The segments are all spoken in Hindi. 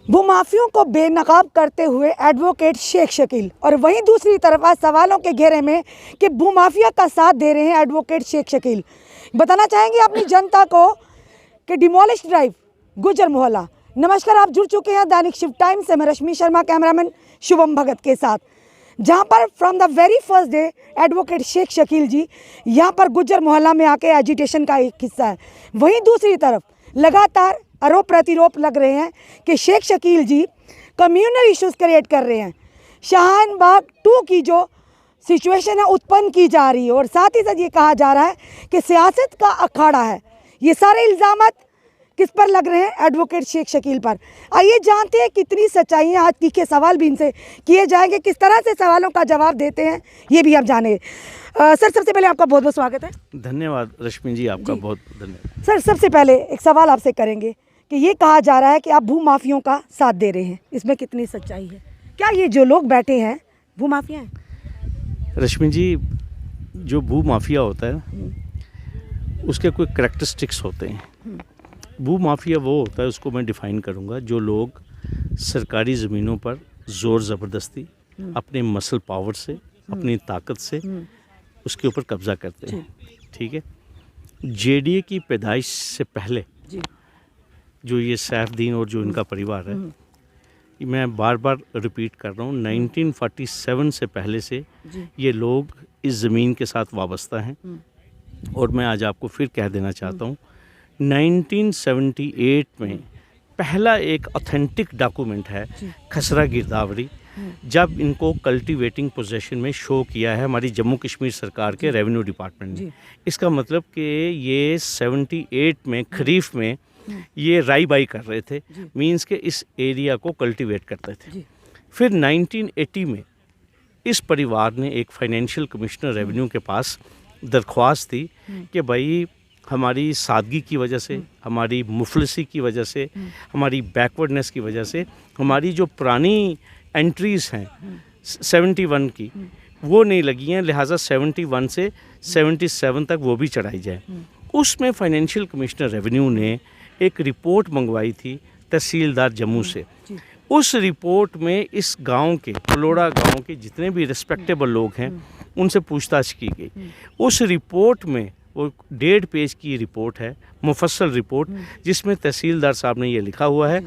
भूमाफियों को बेनकाब करते हुए एडवोकेट शेख शकील, और वहीं दूसरी तरफ आज सवालों के घेरे में कि भूमाफिया का साथ दे रहे हैं एडवोकेट शेख शकील। बताना चाहेंगे अपनी जनता को कि डिमोलिश ड्राइव गुजर मोहल्ला। नमस्कार, आप जुड़ चुके हैं दैनिक शिफ्ट टाइम से। मैं रश्मि शर्मा, कैमरामैन शुभम भगत के साथ, जहां पर from the very first day advocate Sheikh Shakeel ji यहां पर गुजर मोहल्ला में आके एजिटेशन का एक हिस्सा है। वहीं दूसरी तरफ लगातार आरोप प्रतिरोप लग रहे हैं कि शेख शकील जी कम्युनल इश्यूज क्रिएट कर रहे हैं। शाहीन बाग 2 की जो सिचुएशन है उत्पन्न की जा रही है, और साथ ही साथ ये कहा जा रहा है कि सियासत का अखाड़ा है। ये सारे इल्ज़ामात किस पर लग रहे हैं? एडवोकेट शेख शकील पर। आइए जानते हैं कितनी सच्चाई है। आज तीखे सवाल भी इनसे किए जाएंगे, किस तरह से सवालों का जवाब देते हैं ये भी आप जानेंगे। सर, सबसे पहले आपका बहुत बहुत स्वागत है। धन्यवाद रश्मि जी, आपका बहुत धन्यवाद। सर, सबसे पहले एक सवाल आपसे करेंगे कि ये कहा जा रहा है कि आप भूमाफियों का साथ दे रहे हैं, इसमें कितनी सच्चाई है? क्या ये जो लोग बैठे हैं भूमाफिया हैं? रश्मि जी, जो भूमाफिया होता है ना, उसके कोई करैक्टरिस्टिक्स होते हैं। भूमाफिया वो होता है, उसको मैं डिफ़ाइन करूँगा, जो लोग सरकारी ज़मीनों पर ज़ोर ज़बरदस्ती अपने मसल पावर से, अपनी ताकत से उसके ऊपर कब्ज़ा करते हैं। ठीक है। जेडीए की पैदाइश से पहले जो ये सैफुद्दीन और जो इनका परिवार है, मैं बार बार रिपीट कर रहा हूँ, 1947 से पहले से ये लोग इस ज़मीन के साथ वाबस्ता हैं। और मैं आज आपको फिर कह देना चाहता हूँ, 1978 में पहला एक ऑथेंटिक डॉक्यूमेंट है खसरा गिरदावरी, जब इनको कल्टीवेटिंग पोजेशन में शो किया है हमारी जम्मू कश्मीर सरकार के रेवेन्यू डिपार्टमेंट ने। इसका मतलब कि ये 78 में खरीफ में ये राई बाई कर रहे थे, मींस के इस एरिया को कल्टीवेट करते थे। फिर 1980 में इस परिवार ने एक फाइनेंशियल कमिश्नर रेवेन्यू के पास दरख्वास्त दी कि भाई हमारी सादगी की वजह से, हमारी मुफलसी की वजह से, हमारी बैकवर्डनेस की वजह से हमारी जो पुरानी एंट्रीज़ हैं 71 की वो नहीं लगी हैं, लिहाजा 71 से 77 तक वो भी चढ़ाई जाए। उसमें फाइनेंशियल कमिश्नर रेवेन्यू ने एक रिपोर्ट मंगवाई थी तहसीलदार जम्मू से। उस रिपोर्ट में इस गांव के, पलोड़ा गांव के जितने भी रिस्पेक्टेबल लोग हैं उनसे पूछताछ की गई। उस रिपोर्ट में वो 1.5 पेज की रिपोर्ट है, मुफस्सल रिपोर्ट, जिसमें तहसीलदार साहब ने ये लिखा हुआ है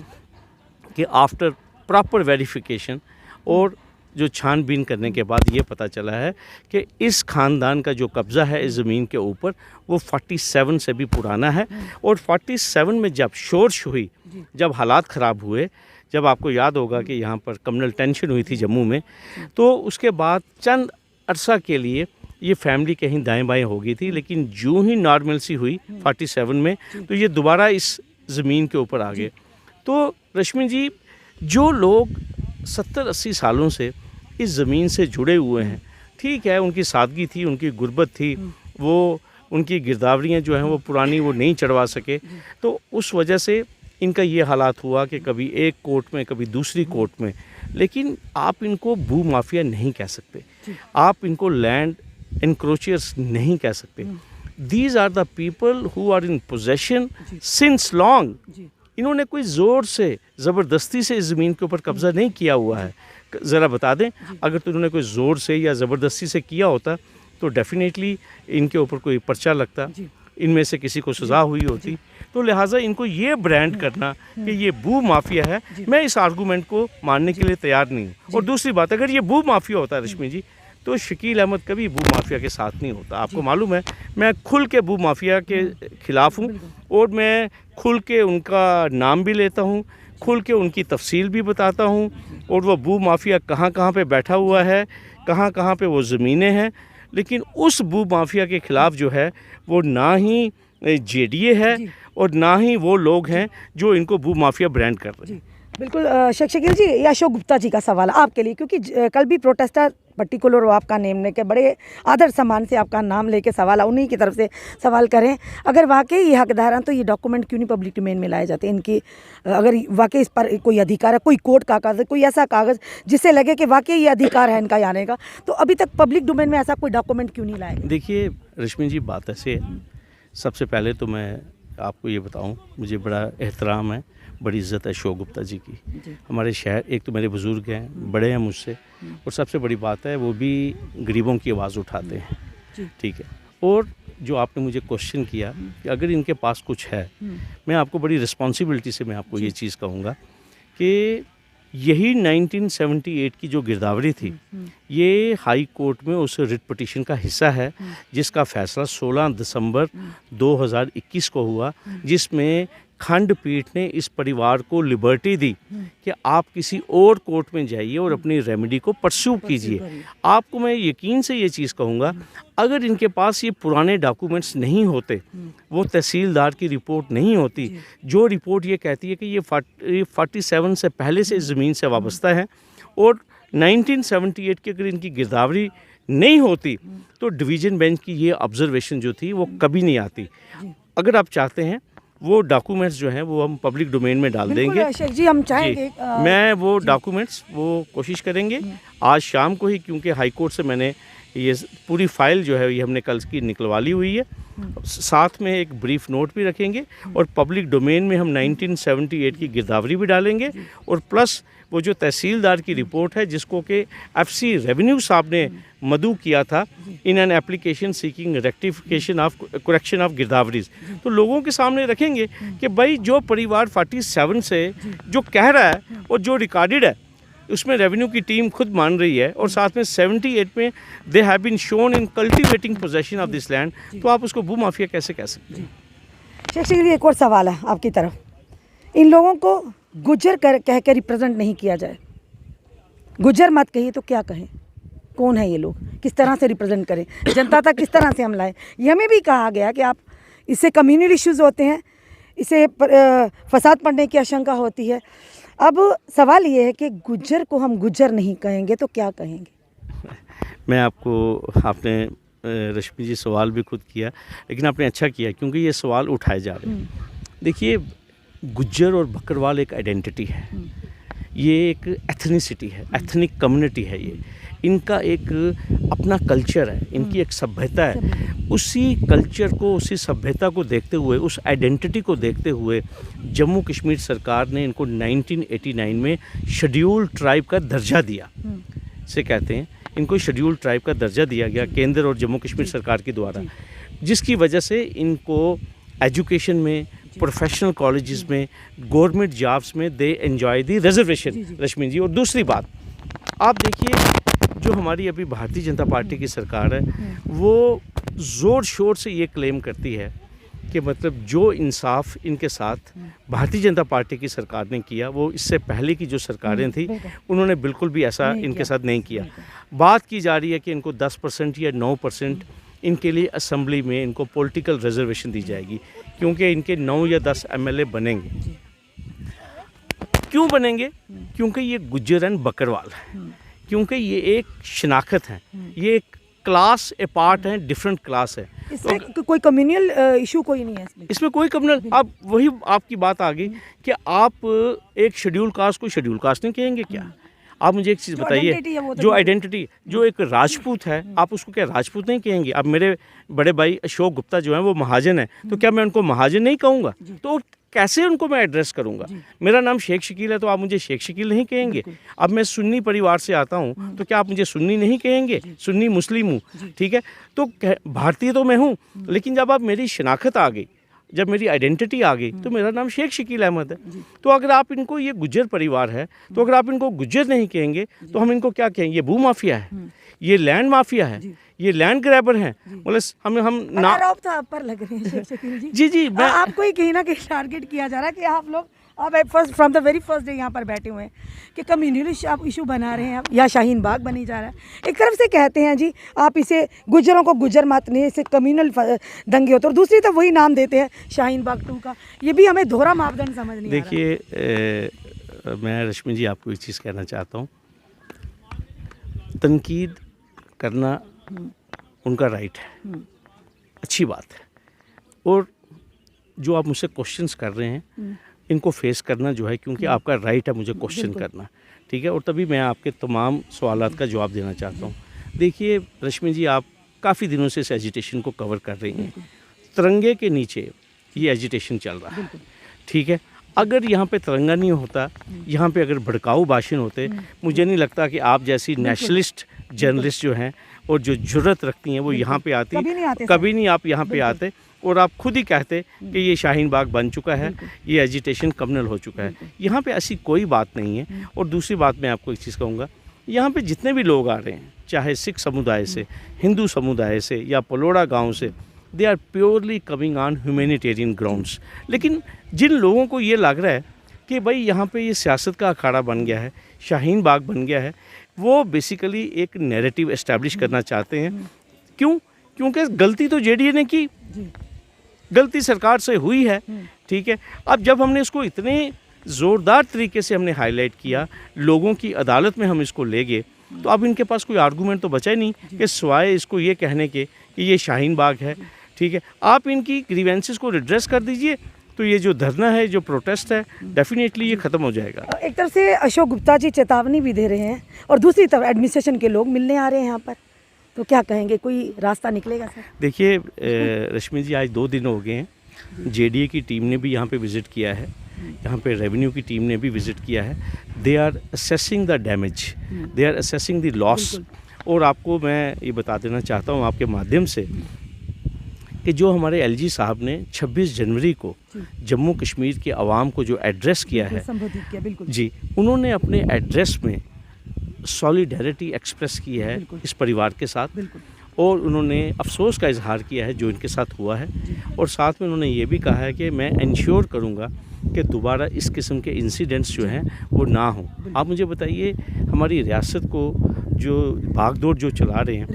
कि आफ्टर प्रॉपर वेरिफिकेशन और जो छानबीन करने के बाद ये पता चला है कि इस ख़ानदान का जो कब्ज़ा है इस ज़मीन के ऊपर वो 47 से भी पुराना है। और 47 में जब शोरश हुई, जब हालात ख़राब हुए, जब आपको याद होगा कि यहाँ पर कम्युनल टेंशन हुई थी जम्मू में, तो उसके बाद चंद अरसा के लिए ये फैमिली कहीं दाएं बाएं हो गई थी, लेकिन जो ही नॉर्मलसी हुई 47 में तो ये दोबारा इस ज़मीन के ऊपर आ गए। तो रश्मि जी, जो लोग 70-80 सालों से इस ज़मीन से जुड़े हुए हैं, ठीक है, उनकी सादगी थी, उनकी गुर्बत थी, वो उनकी गिरदावरियाँ जो हैं वो पुरानी वो नहीं चढ़वा सके, तो उस वजह से इनका ये हालात हुआ कि कभी एक कोर्ट में, कभी दूसरी कोर्ट में। लेकिन आप इनको भूमाफिया नहीं कह सकते, आप इनको लैंड एनक्रोचर्स नहीं कह सकते। These are the people who are in possession since long. इन्होंने कोई ज़ोर से ज़बरदस्ती से इस ज़मीन के ऊपर कब्ज़ा नहीं किया हुआ है। ज़रा बता दें, अगर तो इन्होंने कोई ज़ोर से या ज़बरदस्ती से किया होता तो डेफिनेटली इनके ऊपर कोई पर्चा लगता, इनमें से किसी को सज़ा हुई होती। तो लिहाजा इनको ये ब्रांड करना कि ये भू माफिया है, मैं इस आर्गूमेंट को मानने के लिए तैयार नहीं हूँ। और दूसरी बात, अगर ये भू माफिया होता है रश्मि जी, तो शकील अहमद कभी भू माफिया के साथ नहीं होता। आपको मालूम है, मैं खुल के भू माफिया के ख़िलाफ़ हूँ और मैं खुल के उनका नाम भी लेता हूँ, खुल के उनकी तफसील भी बताता हूँ, और वो भू माफिया कहाँ कहाँ पे बैठा हुआ है, कहाँ कहाँ पे वो ज़मीनें हैं। लेकिन उस भू माफिया के ख़िलाफ़ जो है वो ना ही जेडीए है और ना ही वो लोग हैं जो इनको भू माफिया ब्रांड कर रहे हैं। बिल्कुल। शेख शकील जी, या अशोक गुप्ता जी का सवाल आपके लिए, क्योंकि कल भी प्रोटेस्टर पर्टिकुलर आपका नेम लेके बड़े आदर सम्मान से आपका नाम लेके सवाल उन्हीं की तरफ से सवाल करें, अगर वाकई ये हकदार हैं तो ये डॉक्यूमेंट क्यों नहीं पब्लिक डोमेन में लाए जाते? इनकी अगर वाकई इस पर कोई अधिकार है, कोई कोर्ट का कागज़, कोई ऐसा कागज़ जिससे लगे कि वाकई ये अधिकार है इनका आने का, तो अभी तक पब्लिक डोमेन में ऐसा कोई डॉक्यूमेंट क्यों नहीं लाया? देखिए रश्मि जी, बात ऐसे है, सबसे पहले तो मैं आपको ये बताऊं, मुझे बड़ा एहतराम है, बड़ी इज़्ज़त है अशोक गुप्ता जी की। जी। हमारे शहर, एक तो मेरे बुज़ुर्ग हैं, बड़े हैं मुझसे, और सबसे बड़ी बात है वो भी गरीबों की आवाज़ उठाते हैं। जी। ठीक है। और जो आपने मुझे क्वेश्चन किया कि अगर इनके पास कुछ है, मैं आपको बड़ी रिस्पॉन्सिबिलिटी से मैं आपको ये चीज़ कहूँगा कि यही 1978 की जो गिरदावरी थी, ये हाई कोर्ट में उस रिट पिटीशन का हिस्सा है जिसका फैसला 16 दिसंबर 2021 को हुआ, जिसमें खंडपीठ ने इस परिवार को लिबर्टी दी कि आप किसी और कोर्ट में जाइए और अपनी रेमेडी को परस्यू कीजिए। आपको मैं यकीन से ये चीज़ कहूँगा, अगर इनके पास ये पुराने डॉक्यूमेंट्स नहीं होते, वो तहसीलदार की रिपोर्ट नहीं होती, जो रिपोर्ट ये कहती है कि ये 47 से पहले से ज़मीन से वाबस्ता है, और 1978 की अगर इनकी गिरदावरी नहीं होती तो डिवीज़न बेंच की ये ऑब्जर्वेशन जो थी वो कभी नहीं आती। अगर आप चाहते हैं वो डॉक्यूमेंट्स जो हैं वो हम पब्लिक डोमेन में डाल देंगे। शेख जी, हम चाहेंगे मैं वो डॉक्यूमेंट्स वो कोशिश करेंगे आज शाम को ही, क्योंकि हाई कोर्ट से मैंने ये पूरी फाइल जो है ये हमने कल की निकलवा ली हुई है। साथ में एक ब्रीफ नोट भी रखेंगे और पब्लिक डोमेन में हम 1978 की गिरदावरी भी डालेंगे, और प्लस वो जो तहसीलदार की रिपोर्ट है जिसको कि एफसी रेवेन्यू साहब ने मदू किया था in an application seeking rectification of correction of गिरदावरीज, तो लोगों के सामने रखेंगे कि भाई जो परिवार 47 से जो कह रहा है और जो रिकॉर्डेड है उसमें रेवेन्यू की टीम खुद मान रही है, और साथ में 78 में they have been shown in cultivating possession of this land, तो आप उसको भू माफिया कैसे कह सकते हैं? शेख जी, एक और सवाल है आपकी तरफ। इन लोगों को गुज्जर कह के रिप्रेजेंट नहीं किया जाए, गुज्जर मत कहिए तो क्या कहें? कौन है ये लोग, किस तरह से रिप्रेजेंट करें, जनता तक किस तरह से हम लाएं? ये हमें भी कहा गया कि आप इससे कम्युनल इश्यूज़ होते हैं, इससे फसाद पड़ने की आशंका होती है। अब सवाल ये है कि गुज्जर को हम गुज्जर नहीं कहेंगे तो क्या कहेंगे? मैं आपको, आपने रश्मि जी सवाल भी खुद किया, लेकिन आपने अच्छा किया क्योंकि ये सवाल उठाए जा रहे हैं। देखिए, गुज्जर और बकरवाल एक आइडेंटिटी है, ये एक एथनिसिटी है, एथनिक कम्युनिटी है, ये इनका एक अपना कल्चर है, इनकी एक सभ्यता है। उसी कल्चर को, उसी सभ्यता को देखते हुए, उस आइडेंटिटी को देखते हुए जम्मू कश्मीर सरकार ने इनको 1989 में शेड्यूल्ड ट्राइब का दर्जा दिया। से कहते हैं इनको शेड्यूल्ड ट्राइब का दर्जा दिया गया केंद्र और जम्मू कश्मीर सरकार के द्वारा, जिसकी वजह से इनको एजुकेशन में, प्रोफेशनल कॉलेजेस में, गवर्नमेंट जॉब्स में दे एंजॉय दी रिजर्वेशन। रश्मि जी, और दूसरी बात आप देखिए, जो हमारी अभी भारतीय जनता पार्टी की सरकार है वो ज़ोर शोर से ये क्लेम करती है कि मतलब जो इंसाफ इनके साथ भारतीय जनता पार्टी की सरकार ने किया वो इससे पहले की जो सरकारें थी उन्होंने बिल्कुल भी ऐसा इनके साथ नहीं किया। बात की जा रही है कि इनको 10% या 9% इनके लिए असेंबली में इनको पॉलिटिकल रिजर्वेशन दी जाएगी, क्योंकि इनके 9 या 10 MLA बनेंगे। क्यों बनेंगे? क्योंकि ये गुज्जर एंड बकरवाल है, क्योंकि ये एक शनाख्त है, ये एक क्लास ए पार्ट है, डिफरेंट क्लास है। इसमें तो कोई कम्युनल इशू कोई नहीं है इसमें कोई कम्युनल, आप वही आपकी बात आ गई कि आप एक शेड्यूल कास्ट को शेड्यूल कास्ट नहीं कहेंगे क्या? आप मुझे एक चीज़ बताइए, जो आइडेंटिटी, जो एक राजपूत है, आप उसको क्या राजपूत नहीं कहेंगे? अब मेरे बड़े भाई अशोक गुप्ता जो हैं वो महाजन है, तो क्या मैं उनको महाजन नहीं कहूँगा? तो कैसे उनको मैं एड्रेस करूंगा? मेरा नाम शेख शकील है तो आप मुझे शेख शकील नहीं कहेंगे। अब मैं सुन्नी परिवार से आता हूं तो क्या आप मुझे सुन्नी नहीं कहेंगे? सुन्नी मुस्लिम हूं, ठीक है, तो भारतीय तो मैं हूं, लेकिन जब आप मेरी शनाख्त आ गई, जब मेरी आइडेंटिटी आ गई तो मेरा नाम शेख शकील अहमद है। तो अगर आप इनको, ये गुज्जर परिवार है, तो अगर आप इनको गुज्जर नहीं कहेंगे तो हम इनको क्या कहेंगे? ये भू माफिया है, ये लैंड माफिया है, ये लैंड ग्रैबर हैं। मतलब हम ना आरोप तो आप पर लग रहे हैं शेख शकील जी। जी मैं आपको ही कहीं ना कहीं टारगेट किया जा रहा है कि आप लोग अब first from the very first day यहाँ पर बैठे हुए हैं कि कम्युनल आप इशू बना रहे हैं या शाहीन बाग बनी जा रहा है। एक तरफ से कहते हैं जी आप इसे गुज्जरों को गुज्जर मत नहीं, इसे कम्युनल दंगे होते, और दूसरी तरफ वही नाम देते हैं शाहीन बाग 2 का। ये भी हमें दोहरा मापदंड समझ नहीं आ रहा। देखिए, मैं रश्मि जी आपको एक चीज़ कहना चाहता हूँ, तनकीद करना उनका राइट है, अच्छी बात है, और जो आप मुझसे क्वेश्चंस कर रहे हैं इनको फेस करना जो है, क्योंकि आपका राइट है मुझे क्वेश्चन करना, ठीक है, और तभी मैं आपके तमाम सवालात का जवाब देना चाहता हूँ। देखिए रश्मि जी, आप काफ़ी दिनों से इस एजिटेशन को कवर कर रही हैं, तिरंगे के नीचे ये एजिटेशन चल रहा है, ठीक है। अगर यहाँ पे तिरंगा नहीं होता, यहाँ पे अगर भड़काऊ भाषण होते, मुझे नहीं लगता कि आप जैसी नेशनलिस्ट जर्नलिस्ट जो हैं और जो जुर्रत रखती हैं वो यहाँ पे आती, कभी नहीं आप यहाँ पे आते और आप खुद ही कहते कि ये शाहीन बाग बन चुका है, ये एजिटेशन कम्युनल हो चुका है। यहाँ पे ऐसी कोई बात नहीं है। और दूसरी बात मैं आपको एक चीज़ कहूँगा, यहाँ पे जितने भी लोग आ रहे हैं, चाहे सिख समुदाय से, हिंदू समुदाय से या पलोड़ा गांव से, they are purely coming on humanitarian grounds. लेकिन जिन लोगों को ये लग रहा है कि भाई यहाँ पे ये सियासत का अखाड़ा बन गया है, शाहीन बाग बन गया है, वो बेसिकली एक नैरेटिव एस्टैब्लिश करना चाहते हैं। क्यों? क्योंकि गलती तो जेडीए ने की, गलती सरकार से हुई है, ठीक है। अब जब हमने इसको इतने ज़ोरदार तरीके से हमने हाईलाइट किया, लोगों की अदालत में हम इसको ले गए, तो अब इनके पास कोई आर्गूमेंट तो बचा ही नहीं कि सिवाय इसको ये कहने के कि ये शाहीन बाग है, ठीक है। आप इनकी ग्रीवेंसेस को रिड्रेस कर दीजिए, तो ये जो धरना है, जो प्रोटेस्ट है, डेफिनेटली ये ख़त्म हो जाएगा। एक तरफ से अशोक गुप्ता जी चेतावनी भी दे रहे हैं और दूसरी तरफ एडमिनिस्ट्रेशन के लोग मिलने आ रहे हैं यहाँ पर, तो क्या कहेंगे, कोई रास्ता निकलेगा सर? देखिए रश्मि जी, आज 2 दिन हो गए हैं, जेडीए की टीम ने भी यहाँ पे विज़िट किया है, यहाँ पे रेवेन्यू की टीम ने भी विज़िट किया है। They are assessing the damage, they are assessing the loss. और आपको मैं ये बता देना चाहता हूँ आपके माध्यम से कि जो हमारे एलजी साहब ने 26 जनवरी को जम्मू कश्मीर के अवाम को जो एड्रेस किया है, संबोधित किया, बिल्कुल जी, उन्होंने अपने एड्रेस में सॉलिडेरिटी एक्सप्रेस की है इस परिवार के साथ, और उन्होंने अफसोस का इजहार किया है जो इनके साथ हुआ है, और साथ में उन्होंने ये भी कहा है कि मैं इंश्योर करूँगा कि दोबारा इस किस्म के इंसिडेंट्स जो हैं वो ना हों। आप मुझे बताइए, हमारी रियासत को जो भागदौड़ जो चला रहे हैं,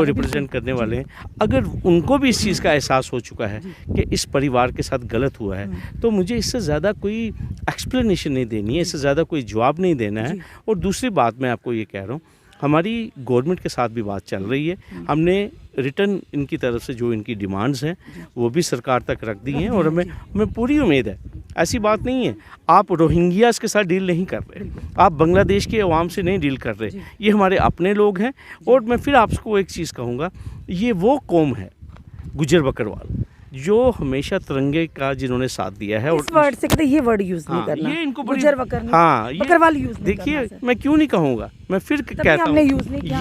रिप्रेजेंट करने वाले हैं, अगर उनको भी इस चीज़ का एहसास हो चुका है कि इस परिवार के साथ गलत हुआ है, तो मुझे इससे ज़्यादा कोई एक्सप्लेनेशन नहीं देनी है, इससे ज़्यादा कोई जवाब नहीं देना है। और दूसरी बात मैं आपको ये कह रहा हूँ, हमारी गवर्नमेंट के साथ भी बात चल रही है, हमने रिटर्न इनकी तरफ से जो इनकी डिमांड्स हैं वो भी सरकार तक रख दी हैं, और हमें पूरी उम्मीद है, ऐसी बात नहीं है आप रोहिंग्यास के साथ डील नहीं कर रहे, आप बांग्लादेश के अवाम से नहीं डील कर रहे, ये हमारे अपने लोग हैं। और मैं फिर आपको एक चीज़ कहूँगा, ये वो कौम है गुज्जर बकरवाल जो हमेशा तिरंगे का जिन्होंने साथ दिया है। इस वर्ड से कहते ये वर्ड यूज नहीं करना, ये इनको गुज्जर बकर, हाँ, बकरवाल यूज नहीं करना। देखिए मैं क्यों नहीं कहूँगा, मैं फिर कहता हूँ,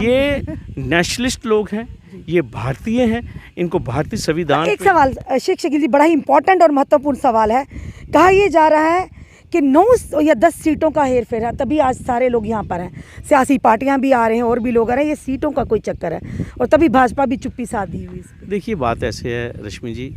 ये नेशनलिस्ट लोग हैं, ये भारतीय हैं, इनको भारतीय संविधान। एक सवाल शेख शकील जी, बड़ा ही इंपॉर्टेंट और महत्वपूर्ण सवाल है। कहा यह जा रहा है कि 9 या 10 सीटों का हेरफेर है, तभी आज सारे लोग यहाँ पर हैं, सियासी पार्टियां भी आ रहे हैं और भी लोग आ रहे हैं, ये सीटों का कोई चक्कर है, और तभी भाजपा भी चुप्पी साध दी हुई। देखिए बात ऐसे है रश्मि जी,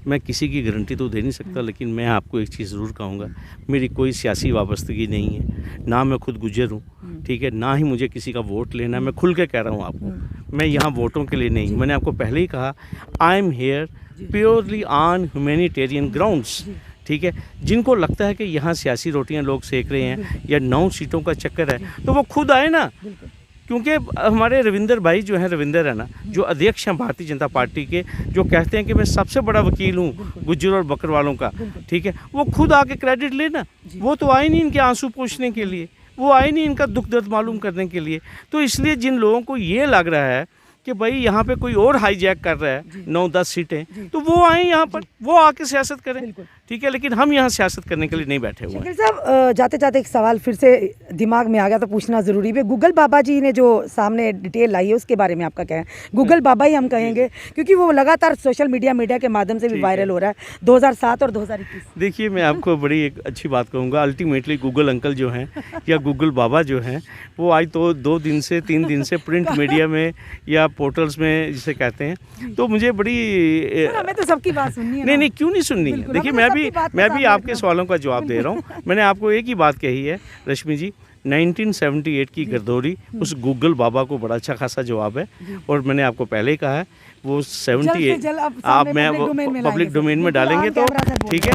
मैं किसी की गारंटी तो दे नहीं सकता, लेकिन मैं आपको एक चीज़ ज़रूर कहूँगा, मेरी कोई सियासी वाबस्तगी नहीं है, ना मैं खुद गुजर हूँ, ठीक है, ना ही मुझे किसी का वोट लेना। मैं खुल के कह रहा हूँ आपको, मैं यहाँ वोटों के लिए नहीं, मैंने आपको पहले ही कहा, I am here purely on humanitarian grounds, ठीक है। जिनको लगता है कि यहाँ सियासी रोटियाँ लोग सेक रहे हैं या 9 सीटों का चक्कर है, तो वो खुद आए ना, क्योंकि हमारे रविंदर भाई जो हैं, रविंदर है ना, जो अध्यक्ष हैं भारतीय जनता पार्टी के, जो कहते हैं कि मैं सबसे बड़ा वकील हूँ गुज्जर और बकरवालों का, ठीक है, वो खुद आके क्रेडिट लेना। वो तो आए नहीं इनके आंसू पोंछने के लिए, वो आए नहीं इनका दुख दर्द मालूम करने के लिए। तो इसलिए जिन लोगों को ये लग रहा है कि भाई यहाँ पे कोई और हाईजैक कर रहा है 9-10 सीटें, तो वो आए यहाँ पर, वो आके सियासत करें, ठीक है, लेकिन हम यहाँ सियासत करने के लिए नहीं बैठे हुए हैं। शकील साहब, जाते जाते एक सवाल फिर से दिमाग में आ गया तो पूछना ज़रूरी है। गूगल बाबा जी ने जो सामने डिटेल लाई है उसके बारे में आपका क्या है? गूगल बाबा ही हम कहेंगे, क्योंकि वो लगातार सोशल मीडिया के माध्यम से भी वायरल हो रहा है 2007 और 2021। देखिए मैं आपको बड़ी एक अच्छी बात कहूँगा, अल्टीमेटली गूगल अंकल जो हैं या गूगल बाबा जो हैं, वो आज तो 2 दिन से 3 दिन से प्रिंट मीडिया में या पोर्टल्स में जिसे कहते हैं, तो मुझे बड़ी हमें तो सबकी बात सुननी है। नहीं क्यों नहीं सुननी है। देखिए मैं भी आपके सवालों का जवाब दे रहा हूँ। मैंने आपको एक ही बात कही है रश्मि जी, 1978 की गर्दौरी, उस गूगल बाबा को बड़ा अच्छा खासा जवाब है, और मैंने आपको पहले ही कहा है वो 78 आप मैं वो पब्लिक डोमेन में डालेंगे तो ठीक है।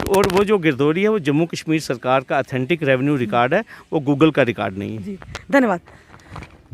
और वो जो गिरदौरी है वो जम्मू कश्मीर सरकार का ऑथेंटिक रेवेन्यू रिकॉर्ड है, वो गूगल का रिकॉर्ड नहीं है। धन्यवाद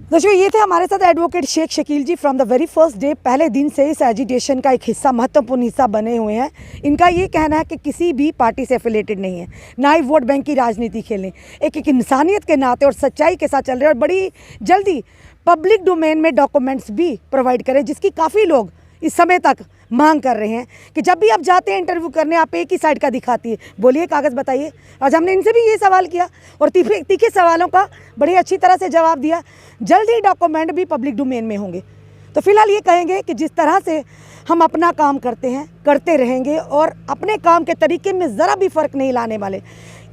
दर्शकों, ये थे हमारे साथ advocate Sheikh Shakeel ji. From the very first day, पहले दिन से इस एजिटेशन का एक हिस्सा, महत्वपूर्ण हिस्सा बने हुए हैं। इनका ये कहना है कि किसी भी पार्टी से एफिलेटेड नहीं है, ना ही वोट बैंक की राजनीति खेलें, एक इंसानियत के नाते और सच्चाई के साथ चल रहे हैं, और बड़ी जल्दी पब्लिक डोमेन में डॉक्यूमेंट्स भी प्रोवाइड करें, जिसकी काफ़ी लोग इस समय तक मांग कर रहे हैं कि जब भी आप जाते हैं इंटरव्यू करने आप एक ही साइड का दिखाती है। बोलिए, कागज़ बताइए। आज हमने इनसे भी ये सवाल किया और तीखे सवालों का बड़ी अच्छी तरह से जवाब दिया। जल्द ही डॉक्यूमेंट भी पब्लिक डोमेन में होंगे। तो फिलहाल ये कहेंगे कि जिस तरह से हम अपना काम करते हैं, करते रहेंगे और अपने काम के तरीके में ज़रा भी फ़र्क नहीं लाने वाले।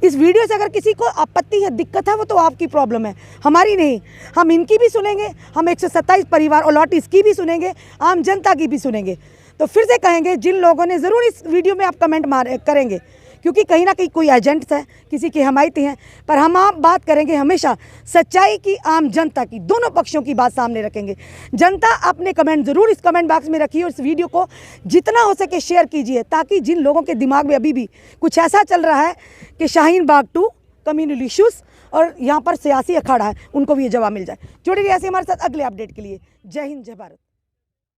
इस वीडियो से अगर किसी को आपत्ति है, दिक्कत है, वो तो आपकी प्रॉब्लम है, हमारी नहीं। हम इनकी भी सुनेंगे, हम 127 परिवार अलॉटीज़ की भी सुनेंगे, आम जनता की भी सुनेंगे। तो फिर से कहेंगे, जिन लोगों ने ज़रूर इस वीडियो में आप कमेंट करेंगे, क्योंकि कहीं ना कहीं कोई एजेंट्स है, किसी की हमायती हैं, पर हम आप बात करेंगे हमेशा सच्चाई की, आम जनता की, दोनों पक्षों की बात सामने रखेंगे। जनता अपने कमेंट ज़रूर इस कमेंट बॉक्स में रखिए और इस वीडियो को जितना हो सके शेयर कीजिए, ताकि जिन लोगों के दिमाग में अभी भी कुछ ऐसा चल रहा है कि शाहीन बाग 2 कम्युनल इश्यूज़ और यहाँ पर सियासी अखाड़ा है, उनको भी ये जवाब मिल जाए। जुड़े रहिए ऐसे हमारे साथ अगले अपडेट के लिए। जय हिंद, जय भारत।